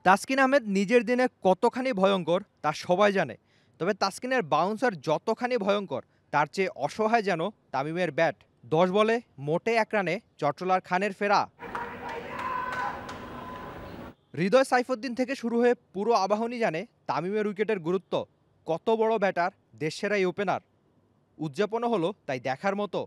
তাসকিন আহমেদ নিজের দিনে কতখানি ভয়ঙ্কর তা সবাই জানে, তবে তাসকিনের বাউন্সার যতখানি ভয়ঙ্কর তার চেয়ে অসহায় যেন তামিমের ব্যাট। 10 বলে মোটে 1 রানে চট্টলার খানের ফেরা। হৃদয় সাইফুদ্দিন থেকে শুরু হয়ে পুরো আবাহনী জানে তামিমের উইকেটের গুরুত্ব। কত বড় ব্যাটার, দেশসেরা এই ওপেনার। উদযাপনও হলো তাই দেখার মতো।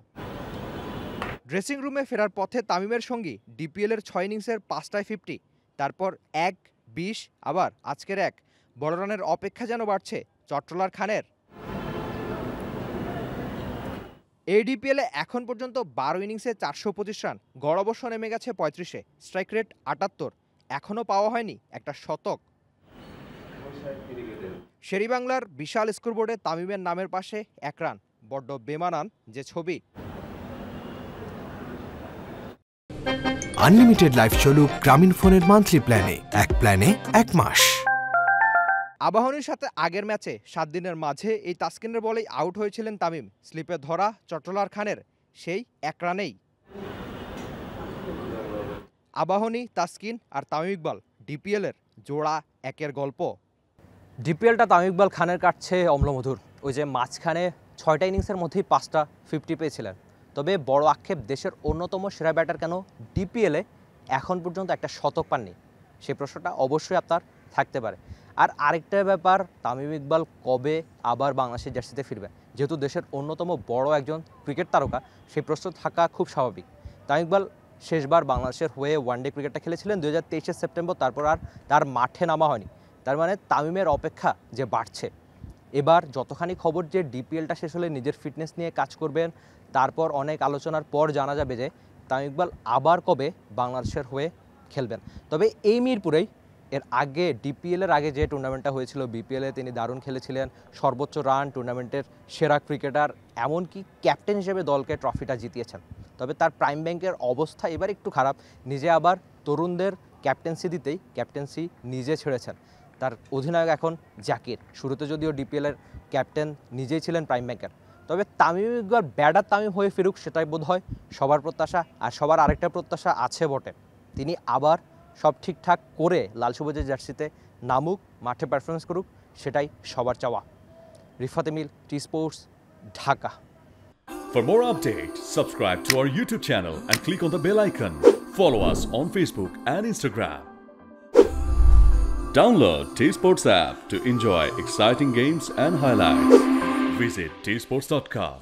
ড্রেসিং রুমে ফেরার পথে তামিমের সঙ্গী ডিপিএলের 6 ইনিংসের 5টায় 50, তারপর 1, 20, আবার আজকের 1। বড় রানের অপেক্ষা যেন বাড়ছে চট্টলার খানের। এই ডিপিএলে এখন পর্যন্ত 12 ইনিংসে 425 রান, গড় অবশ্য নেমে গেছে 35-এ, স্ট্রাইক রেট 78। এখনও পাওয়া হয়নি একটা শতক। শেরেবাংলার বিশাল স্কোরবোর্ডে তামিমের নামের পাশে 1 রান, বড্ড বেমানান যে ছবি। আনলিমিটেড লাইফ চলুক গ্রামীণ ফোনের মান্থলি প্ল্যানে, এক প্ল্যানে 1 মাস। আবাহনীর সাথে আগের ম্যাচে 7 দিনের মাঝে এই তাসকিনের বলেই আউট হয়েছিলেন তামিম। স্লিপে ধরা চট্টলার খানের সেই 1 রানেই। আবাহনী, তাসকিন আর তামিম ইকবাল ডিপিএলের জোড়া 1-এর গল্প। ডিপিএলটা তামিম ইকবাল খানের কাটছে অম্লমধুর। ওই যে মাঝখানে 6টা ইনিংসের মধ্যেই 5টা 50 পেয়েছিলেন। তবে বড় আক্ষেপ, দেশের অন্যতম সেরা ব্যাটার কেন ডিপিএলে এখন পর্যন্ত একটা শতক পাননি, সেই প্রশ্নটা অবশ্যই আপনার থাকতে পারে। আর আরেকটা ব্যাপার, তামিম ইকবাল কবে আবার বাংলাদেশের জার্সিতে ফিরবে? যেহেতু দেশের অন্যতম বড় একজন ক্রিকেট তারকা, সেই প্রশ্ন থাকা খুব স্বাভাবিক। তামিম ইকবাল শেষবার বাংলাদেশের হয়ে ওয়ানডে ক্রিকেটটা খেলেছিলেন 2023 সেপ্টেম্বর, তারপর আর তার মাঠে নামা হয়নি। তার মানে তামিমের অপেক্ষা যে বাড়ছে। এবার যতখানি খবর যে ডিপিএলটা শেষ হলে নিজের ফিটনেস নিয়ে কাজ করবেন, তারপর অনেক আলোচনার পর জানা যাবে যে তামিম ইকবাল আবার কবে বাংলাদেশের হয়ে খেলবেন। তবে এই মিরপুরেই এর আগে ডিপিএলের আগে যে টুর্নামেন্টটা হয়েছিল, বিপিএলে তিনি দারুণ খেলেছিলেন, সর্বোচ্চ রান, টুর্নামেন্টের সেরা ক্রিকেটার, এমনকি ক্যাপ্টেন হিসেবে দলকে ট্রফিটা জিতিয়েছেন। তবে তার প্রাইম ব্যাংকের অবস্থা এবার একটু খারাপ। নিজে আবার তরুণদের ক্যাপ্টেন্সি দিতেই ক্যাপ্টেন্সি নিজে ছেড়েছেন। তার অধিনায়ক এখন জাকির। শুরুতে যদিও ডিপিএলের ক্যাপ্টেন নিজেই ছিলেন প্রাইম ব্যাংকার। তবে তামিম ইকবাল ব্যাটার তামিম হয়ে ফিরুক, সেটাই বোধ হয় সবার প্রত্যাশা। আর সবার আরেকটা প্রত্যাশা আছে বটে, তিনি আবার সব ঠিকঠাক করে লাল সবুজের জার্সিতে নামুক, মাঠে পারফরমেন্স করুক, সেটাই সবার চাওয়া। Rifat Emil, T sports, Dhaka. For more updates, subscribe to our YouTube channel and click on the bell icon. Follow us on Facebook and Instagram. Download T-Sports app to enjoy exciting games and highlights. Visit tsports.com.